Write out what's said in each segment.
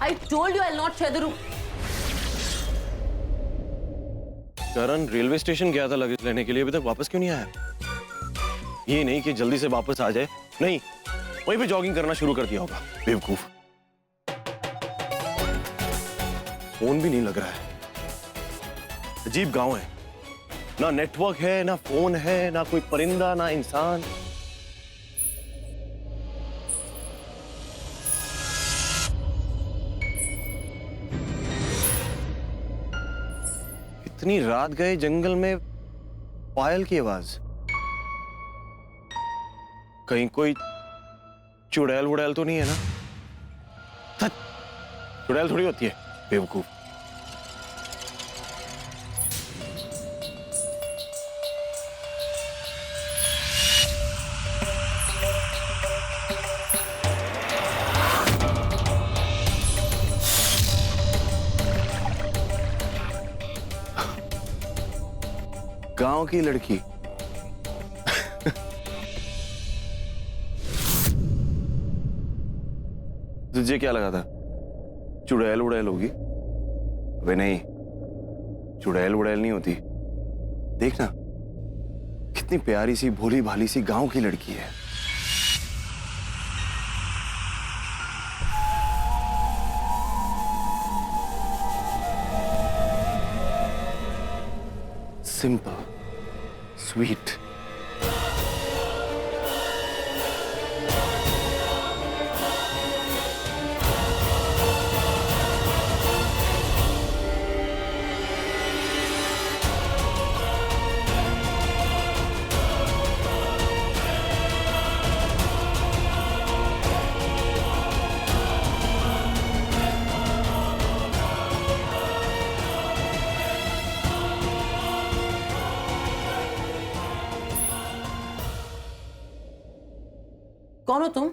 I told you I'll not share the room. Karan railway station गया था luggage लेने के लिए, अभी तक वापस क्यों नहीं आया? ये नहीं कि जल्दी से वापस आ जाए, नहीं वहीं पे जॉगिंग करना शुरू कर दिया होगा। बेवकूफ। फोन भी नहीं लग रहा है। अजीब गांव है, ना नेटवर्क है, ना फोन है, ना कोई परिंदा, ना इंसान। इतनी रात गए जंगल में, पायल की आवाज। कहीं कोई चुड़ैल वुड़ैल तो नहीं है ना? चुड़ैल थोड़ी होती है, बेवकूफ। गांव की लड़की। तुझे क्या लगा था चुड़ैल उड़ैल होगी? वे नहीं, चुड़ैल उड़ैल नहीं होती। देखना कितनी प्यारी सी भोली भाली सी गांव की लड़की है। Simple, sweet. कौन हो तुम?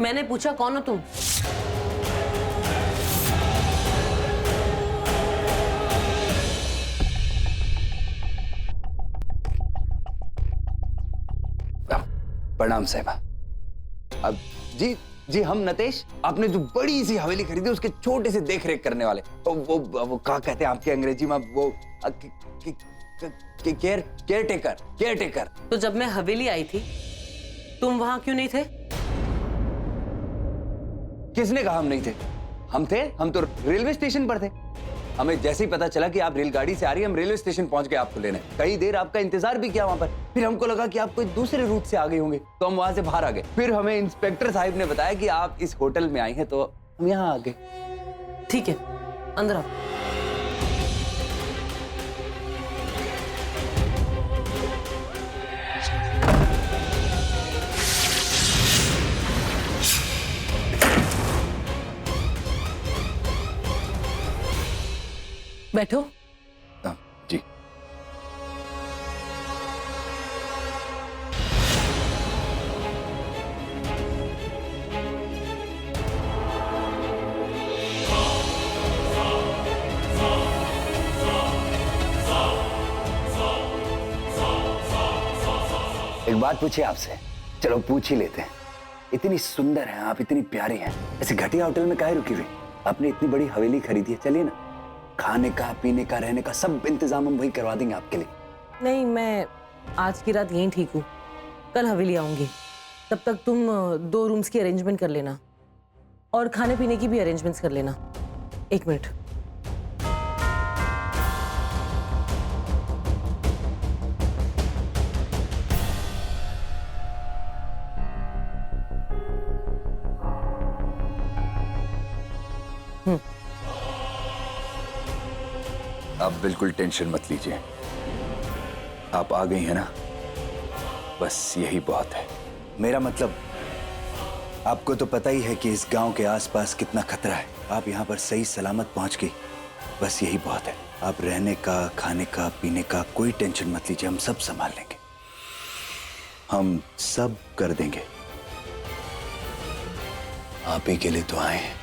मैंने पूछा कौन हो तुम? प्रणाम साहिबा। अब जी हम नतेश, आपने जो बड़ी सी हवेली खरीदी उसके छोटे से देख रेख करने वाले। वो क्या कहते हैं आपकी अंग्रेजी में, वो केयर टेकर। तो जब मैं हवेली आई थी तुम वहां क्यों नहीं थे? किसने कहा हम नहीं थे? हम थे, हम तो रेलवे स्टेशन पर थे। हमें जैसे ही पता चला कि आप रेलगाड़ी से आ रही है, हम रेलवे स्टेशन पहुंच गए आपको लेने। कई देर आपका इंतजार भी किया वहां पर। फिर हमको लगा कि आप कोई दूसरे रूट से आ गए होंगे, तो हम वहां से बाहर आ गए। फिर हमें इंस्पेक्टर साहब ने बताया कि आप इस होटल में आई हैं, तो हम यहाँ आ गए। ठीक है, अंदर आओ। बैठो। जी। एक बात पूछिए आपसे, चलो पूछ ही लेते हैं। इतनी सुंदर हैं आप, इतनी प्यारी हैं, ऐसे घटिया होटल में काहे रुकी हुई? आपने इतनी बड़ी हवेली खरीदी है, चलिए ना, खाने का, पीने का, रहने का सब इंतजाम हम वही करवा देंगे आपके लिए। नहीं, मैं आज की रात यहीं ठीक हूँ, कल हवेली आऊंगी। तब तक तुम 2 रूम्स की अरेंजमेंट कर लेना और खाने पीने की भी अरेंजमेंट्स कर लेना। 1 मिनट। आप बिल्कुल टेंशन मत लीजिए, आप आ गई हैं ना, बस यही बहुत है। मेरा मतलब, आपको तो पता ही है कि इस गांव के आसपास कितना खतरा है। आप यहाँ पर सही सलामत पहुंच गई, बस यही बहुत है। आप रहने का, खाने का, पीने का कोई टेंशन मत लीजिए, हम सब संभाल लेंगे, हम सब कर देंगे। आप ही के लिए तो आए हैं।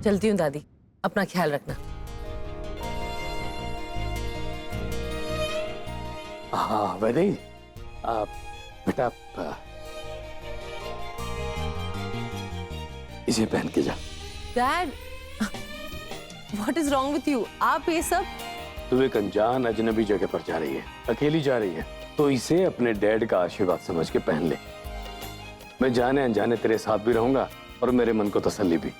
चलती हूँ दादी। अपना ख्याल रखना। हाँ वैदे, बेटा इसे पहन के जा। Dad, what is wrong with you? आप ये सब? तू एक अनजान अजनबी जगह पर जा रही है, अकेली जा रही है, तो इसे अपने डैड का आशीर्वाद समझ के पहन ले। मैं जाने अनजाने तेरे साथ भी रहूंगा और मेरे मन को तसल्ली भी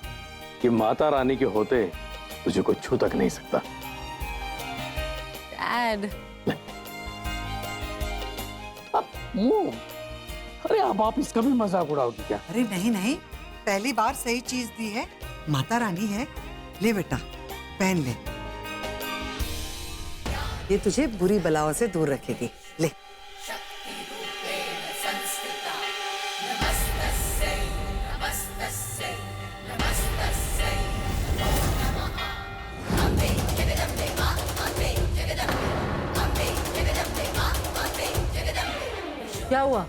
कि माता रानी के होते तुझे कोई छू तक नहीं सकता। डैड, अरे अब आप इसका भी मजाक उड़ाओगी क्या? अरे नहीं नहीं, पहली बार सही चीज दी है, माता रानी है। ले बेटा, पहन ले, ये तुझे बुरी बलाओं से दूर रखेगी। ले। क्या हुआ?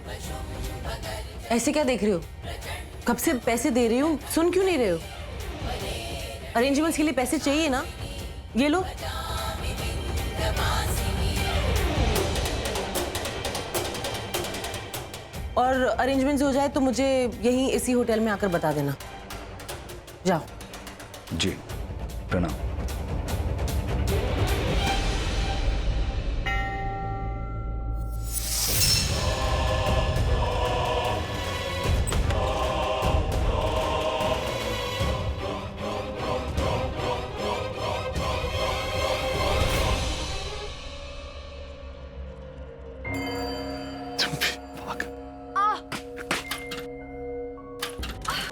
ऐसे क्या देख रहे हो? कब से पैसे दे रही हूँ, सुन क्यों नहीं रहे हो? अरेंजमेंट्स के लिए पैसे चाहिए ना, ये लो। और अरेंजमेंट्स हो जाए तो मुझे यहीं इसी होटल में आकर बता देना। जाओ। जी, प्रणाम।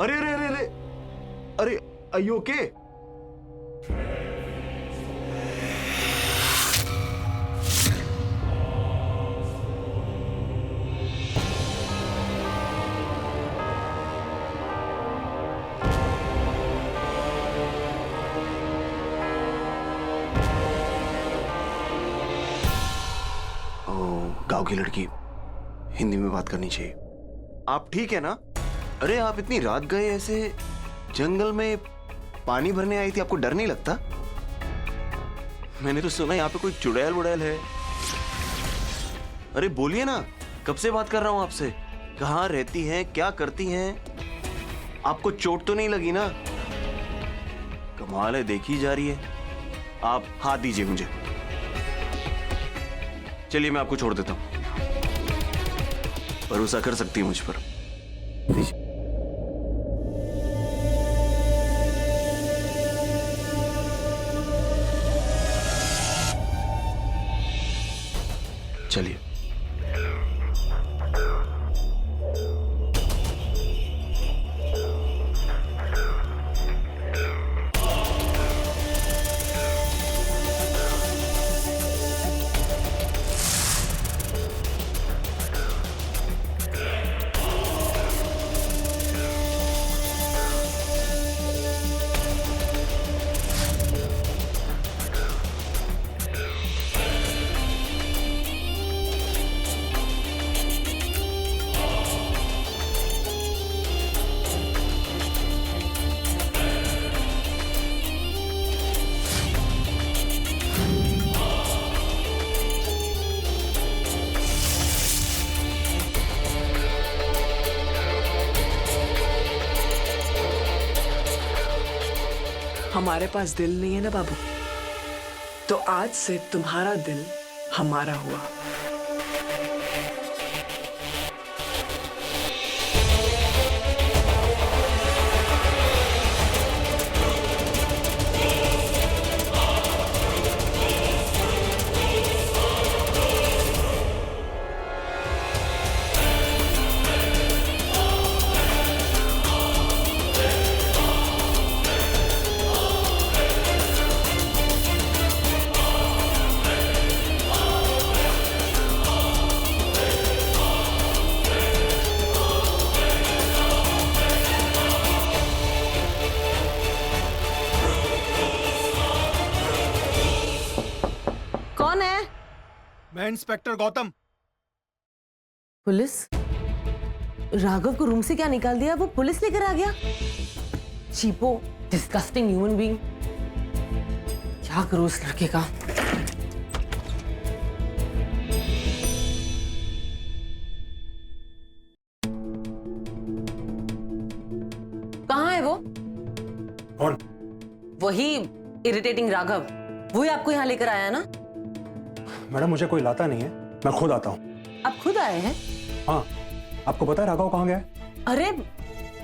अरे अरे अरे अरे अरे, आर यू ओके? गांव की लड़की, हिंदी में बात करनी चाहिए। आप ठीक है ना? अरे आप इतनी रात गए ऐसे जंगल में पानी भरने आई थी, आपको डर नहीं लगता? मैंने तो सुना यहाँ पे कोई चुड़ैल वुड़ैल है। अरे बोलिए ना, कब से बात कर रहा हूँ आपसे। कहाँ रहती हैं, क्या करती हैं? आपको चोट तो नहीं लगी ना? कमाल है, देखी जा रही है। आप हाथ दीजिए मुझे। चलिए मैं आपको छोड़ देता हूँ। भरोसा कर सकती है मुझ पर। दीजिए। चलिए। हमारे पास दिल नहीं है ना बाबू, तो आज से तुम्हारा दिल हमारा हुआ। कौन है? मैं इंस्पेक्टर गौतम। पुलिस? राघव को रूम से क्या निकाल दिया? वो पुलिस लेकर आ गया? चीपो, डिस्गस्टिंग ह्यूमन बीइंग। क्या करूं उस लड़के का। कहाँ है वो? कौन? वही इरिटेटिंग राघव, वही आपको यहाँ लेकर आया ना? मैडम मुझे कोई लाता नहीं है, मैं खुद आता हूँ। आप खुद आए हैं? हाँ, आपको पता है राघव कहाँ गया है? अरे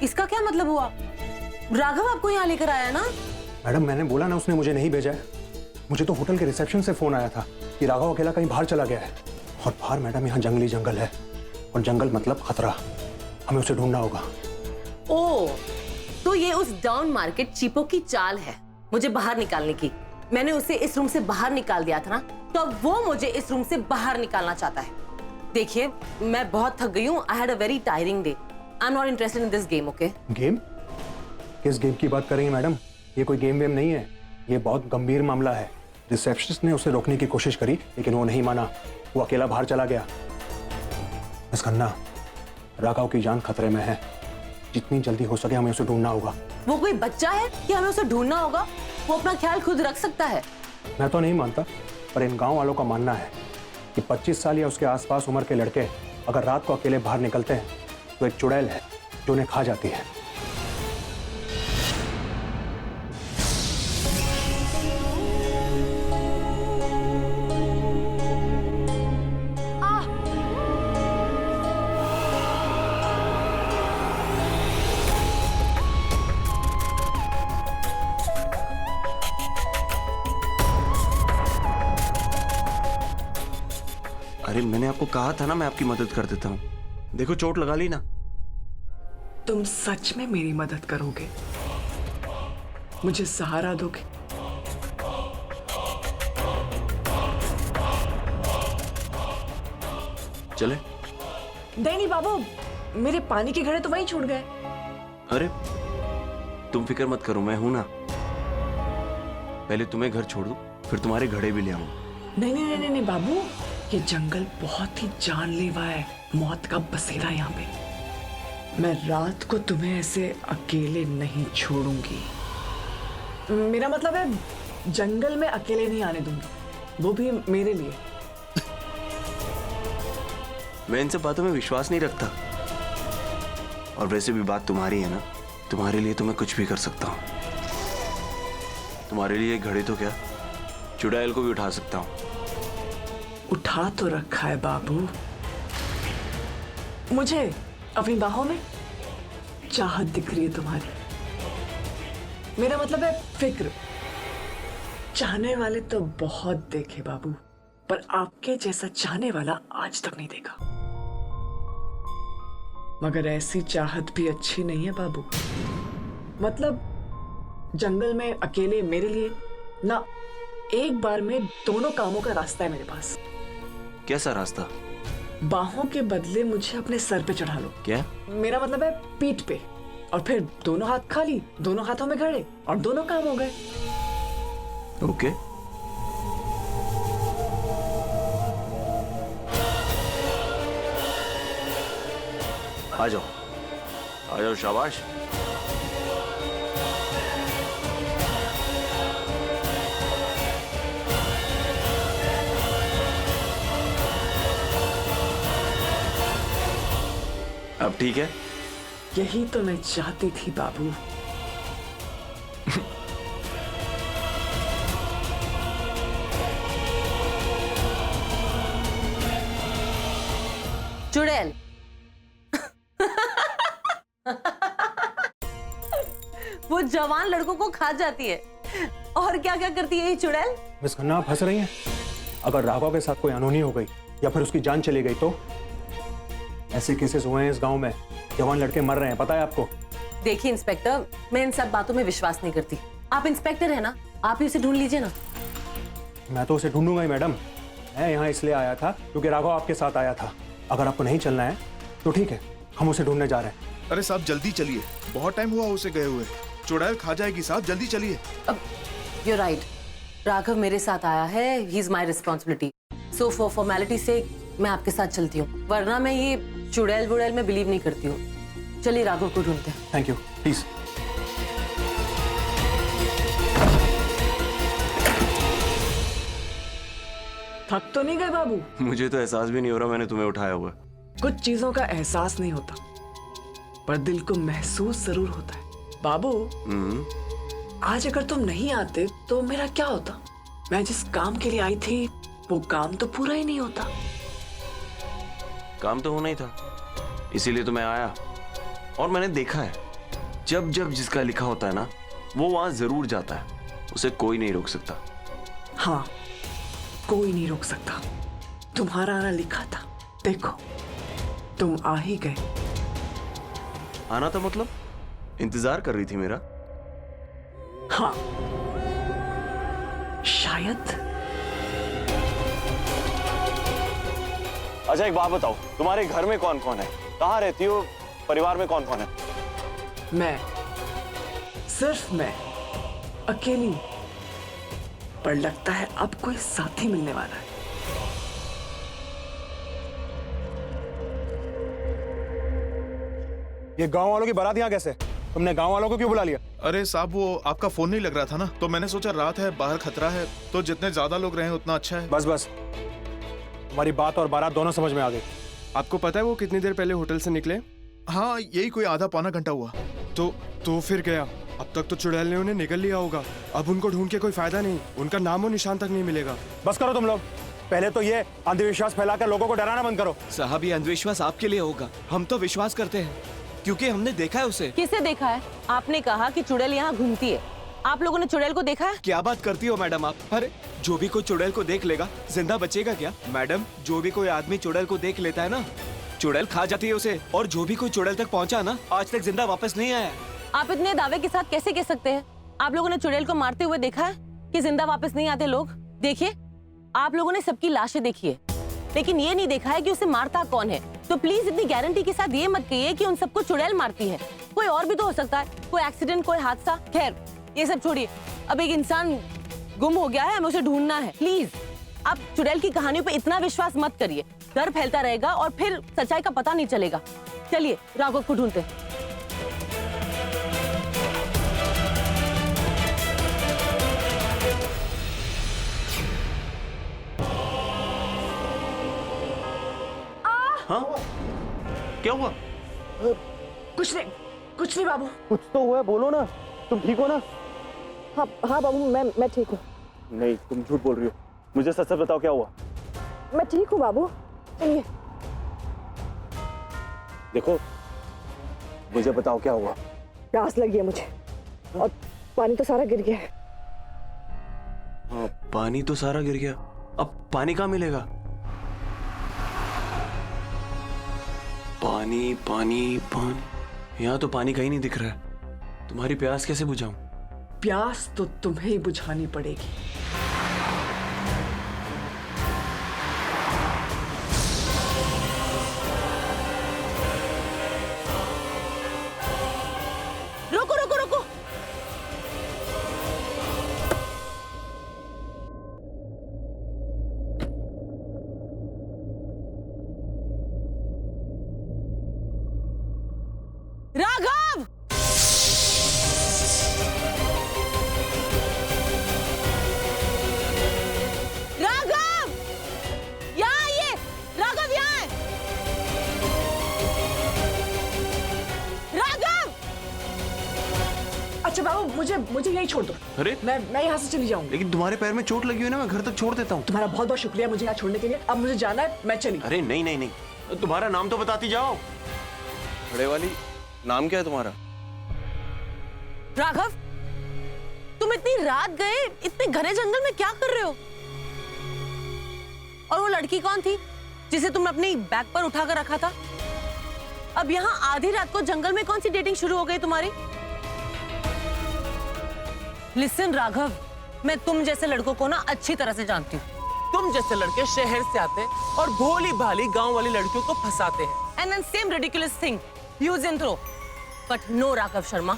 इसका क्या मतलब हुआ? राघव आपको यहाँ लेकर आया ना? मैडम मैंने बोला ना, उसने मुझे नहीं भेजा है। मुझे तो होटल के रिसेप्शन से फोन आया था कि राघव अकेला कहीं बाहर चला गया है। और बाहर मैडम यहाँ जंगली जंगल है, और जंगल मतलब खतरा। हमें उसे ढूंढना होगा। ओ, तो ये उस डाउन मार्केट चीपो की चाल है मुझे बाहर निकालने की। मैंने उसे इस रूम से बाहर निकाल दिया था ना, तो अब वो मुझे इस रूम से बाहर निकालना चाहता है। देखिए, मैं बहुत थक गई हूँ। I had a very tiring day. I am not interested in this game, okay? Game? किस गेम की बात कर रही हैं मैडम? ये कोई गेम वेम नहीं है, ये बहुत गंभीर मामला है। रिसेप्शनिस्ट ने उसे रोकने की कोशिश करी, लेकिन वो नहीं माना। वो अकेला बाहर चला गया। मिस खन्ना, राघव की जान खतरे में है। जितनी जल्दी हो सके हमें उसे ढूंढना होगा। वो कोई बच्चा है कि हमें उसे ढूंढना होगा? वो अपना ख्याल खुद रख सकता है। मैं तो नहीं मानता, पर इन गांव वालों का मानना है कि 25 साल या उसके आसपास उम्र के लड़के अगर रात को अकेले बाहर निकलते हैं तो एक चुड़ैल है जो उन्हें खा जाती है। अरे मैंने आपको कहा था ना, मैं आपकी मदद कर देता हूँ। देखो चोट लगा ली ना। तुम सच में मेरी मदद करोगे? मुझे सहारा दोगे? चले? नहीं बाबू, मेरे पानी के घड़े तो वहीं छूट गए। अरे तुम फिक्र मत करो, मैं हूं ना। पहले तुम्हें घर छोड़ दूं, फिर तुम्हारे घड़े भी ले आऊंगा। नहीं बाबू, ये जंगल बहुत ही जानलेवा है। मौत का बसेरा यहाँ पे। मैं रात को तुम्हें ऐसे अकेले नहीं छोड़ूंगी। मेरा मतलब है जंगल में अकेले नहीं आने दूंगी, वो भी मेरे लिए। मैं इन सब बातों में विश्वास नहीं रखता। और वैसे भी बात तुम्हारी है ना, तुम्हारे लिए तो मैं कुछ भी कर सकता हूँ। तुम्हारे लिए घड़े तो क्या, चुड़ैल को भी उठा सकता हूँ। उठा तो रखा है बाबू। मुझे अपनी बाहों में चाहत दिख रही है तुम्हारी। मेरा मतलब है फिक्र। चाहने वाले तो बहुत देखे बाबू, पर आपके जैसा चाहने वाला आज तक नहीं देखा। मगर ऐसी चाहत भी अच्छी नहीं है बाबू। मतलब जंगल में अकेले मेरे लिए ना, एक बार में दोनों कामों का रास्ता है मेरे पास। कैसा रास्ता? बाहों के बदले मुझे अपने सर पे चढ़ा लो। क्या? मेरा मतलब है पीठ पे, और फिर दोनों हाथ खाली, दोनों हाथों में घड़े, और दोनों काम हो गए। ओके। आ जाओ शाबाश। अब ठीक है? यही तो मैं चाहती थी बाबू। चुड़ैल। वो जवान लड़कों को खा जाती है। और क्या क्या करती है ये चुड़ैल? मिस खन्ना, आप हंस रही हैं? अगर राघव के साथ कोई अनहोनी हो गई या फिर उसकी जान चली गई तो? ऐसे केसेस हुए हैं इस गांव में, जवान लड़के मर रहे हैं, पता है आपको? देखिए इंस्पेक्टर, मैं इन सब बातों में विश्वास नहीं करती। आप इंस्पेक्टर है ना, आप ही उसे ढूंढ लीजिए ना। मैं तो उसे ढूंढूंगा ही मैडम। मैं यहाँ इसलिए आया था क्योंकि राघव आपके साथ आया था। अगर आपको नहीं चलना है तो ठीक है, हम उसे ढूंढने जा रहे हैं। अरे साहब जल्दी चलिए, बहुत टाइम हुआ उसे गए हुए। चुड़ैल खा जाएगी साहब, जल्दी चलिए। यू राइट, राघव मेरे साथ आया है, he is my responsibility. So for formality से मैं आपके साथ चलती हूँ, वरना मैं ये चुड़ैल वुड़ैल में बिलीव नहीं करती हूँ। चलिए राघव को ढूंढते हैं। Thank you, please. थक तो नहीं गए बाबू? मुझे तो एहसास भी नहीं हो रहा मैंने तुम्हें उठाया हुआ। कुछ चीजों का एहसास नहीं होता, पर दिल को महसूस जरूर होता है। बाबू, आज अगर तुम नहीं आते तो मेरा क्या होता? मैं जिस काम के लिए आई थी वो काम तो पूरा ही नहीं होता। काम तो होना ही था, इसीलिए तो मैं आया। और मैंने देखा है, जब जब जिसका लिखा होता है ना, वो वहां जरूर जाता है, उसे कोई नहीं रोक सकता। हाँ, कोई नहीं रोक सकता। तुम्हारा आना लिखा था, देखो तुम आ ही गए। आना था मतलब इंतजार कर रही थी मेरा? हाँ, शायद। अच्छा एक बात बताओ, तुम्हारे घर में कौन कौन है, कहाँ रहती हो, परिवार में कौन कौन है? मैं, सिर्फ मैं अकेली, पर लगता है अब कोई साथी मिलने वाला है। ये गांव वालों की बारात यहाँ कैसे? तुमने गांव वालों को क्यों बुला लिया? अरे साहब, वो आपका फोन नहीं लग रहा था ना, तो मैंने सोचा रात है, बाहर खतरा है, तो जितने ज्यादा लोग रहे उतना अच्छा है। बस बस, तुम्हारी बात और बारात दोनों समझ में आ गई। आपको पता है वो कितनी देर पहले होटल से निकले? हाँ, यही कोई आधा पौना घंटा हुआ। तो फिर गया। अब तक तो चुड़ैल ने उन्हें निगल लिया होगा। अब उनको ढूंढ के कोई फायदा नहीं, उनका नामो निशान तक नहीं मिलेगा। बस करो तुम लोग, पहले तो ये अंधविश्वास फैलाकर लोगों को डराना बंद करो। साहब, ये अंधविश्वास आपके लिए होगा, हम तो विश्वास करते हैं क्योंकि हमने देखा है उसे। किसे देखा है? आपने कहा कि चुड़ैल यहाँ घूमती है, आप लोगों ने चुड़ैल को देखा है? क्या बात करती हो मैडम आप? अरे जो भी कोई चुड़ैल को देख लेगा जिंदा बचेगा क्या? मैडम, जो भी कोई आदमी चुड़ैल को देख लेता है ना, चुड़ैल खा जाती है उसे। और जो भी कोई चुड़ैल तक पहुंचा ना, आज तक जिंदा वापस नहीं आया। आप इतने दावे के साथ कैसे कह सकते हैं? आप लोगों ने चुड़ैल को मारते हुए देखा है कि जिंदा वापस नहीं आते लोग? देखिए, आप लोगों ने सबकी लाशें देखी है, लेकिन ये नहीं देखा है कि उसे मारता कौन है। तो प्लीज इतनी गारंटी के साथ ये मत कहिए कि उन सबको चुड़ैल मारती है। कोई और भी तो हो सकता है, कोई एक्सीडेंट, कोई हादसा। खैर, ये सब छोड़िए, अब एक इंसान गुम हो गया है, हमें उसे ढूंढना है। प्लीज आप चुड़ैल की कहानियों पे इतना विश्वास मत करिए, डर फैलता रहेगा और फिर सच्चाई का पता नहीं चलेगा। चलिए राघव को ढूंढते हैं। हाँ, क्या हुआ? कुछ नहीं बाबू। कुछ तो हुआ है, बोलो ना। तुम ठीक हो ना? हाँ बाबू, मैं ठीक हूँ। नहीं, तुम झूठ बोल रही हो, मुझे सच सच बताओ क्या हुआ। मैं ठीक हूँ बाबू, चलिए। देखो, मुझे बताओ क्या हुआ। प्यास लगी है मुझे और पानी तो सारा गिर गया है। हाँ, पानी तो सारा गिर गया, अब पानी कहाँ मिलेगा? पानी पानी पानी, यहाँ तो पानी कहीं नहीं दिख रहा है। तुम्हारी प्यास कैसे बुझाऊं? प्यास तो तुम्हें ही बुझानी पड़ेगी। रुको रुको रुको, राघव! राघव! यहाँ आइए, राघव यहाँ है। राघव! अच्छा बाबू, मुझे यही छोड़ दो। अरे मैं यहाँ से चली जाऊंगी। लेकिन तुम्हारे पैर में चोट लगी हुई है ना, मैं घर तक छोड़ देता हूँ। तुम्हारा बहुत बहुत शुक्रिया मुझे यहाँ छोड़ने के लिए। अब मुझे जाना है, मैं चली। अरे नहीं नहीं नहीं, तुम्हारा नाम तो बताती जाओ। बड़े वाली, नाम क्या है तुम्हारा? राघव, तुम इतनी रात गए इतने घने जंगल में क्या कर रहे हो? और वो लड़की कौन थी जिसे तुमने अपनी बैग पर उठाकर रखा था? अब यहाँ आधी रात को जंगल में कौन सी डेटिंग शुरू हो गई तुम्हारी? लिसन राघव, मैं तुम जैसे लड़कों को ना अच्छी तरह से जानती हूँ। तुम जैसे लड़के शहर से आते हैं और भोली भाली गांव वाली लड़कियों को फंसाते हैं। And then same ridiculous thing, use and throw. But no Raghav Sharma,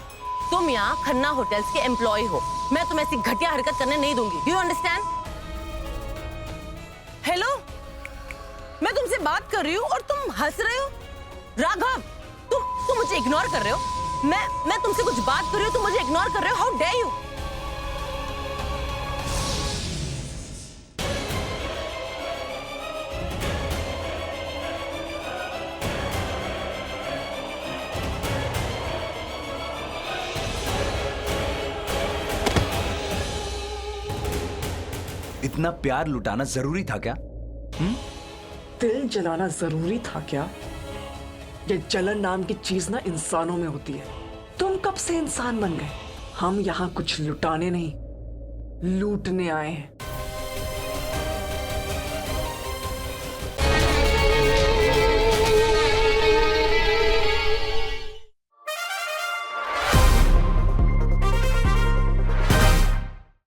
तुम यहाँ खन्ना होटल्स के एम्प्लॉय हो। मैं तुम्हें ऐसी घटिया हरकत करने नहीं दूंगी। Do you understand? हेलो, मैं तुमसे बात कर रही हूँ और तुम हंस रहे हो। राघव, तुम मुझे इग्नोर कर रहे हो। मैं तुमसे कुछ बात कर रही हूँ, तुम मुझे इग्नोर कर रहे हो। How dare you! इतना प्यार लुटाना जरूरी था क्या? दिल जलाना जरूरी था क्या? ये जलन नाम की चीज ना इंसानों में होती है। तुम कब से इंसान बन गए? हम यहाँ कुछ लुटाने नहीं, लूटने आए हैं।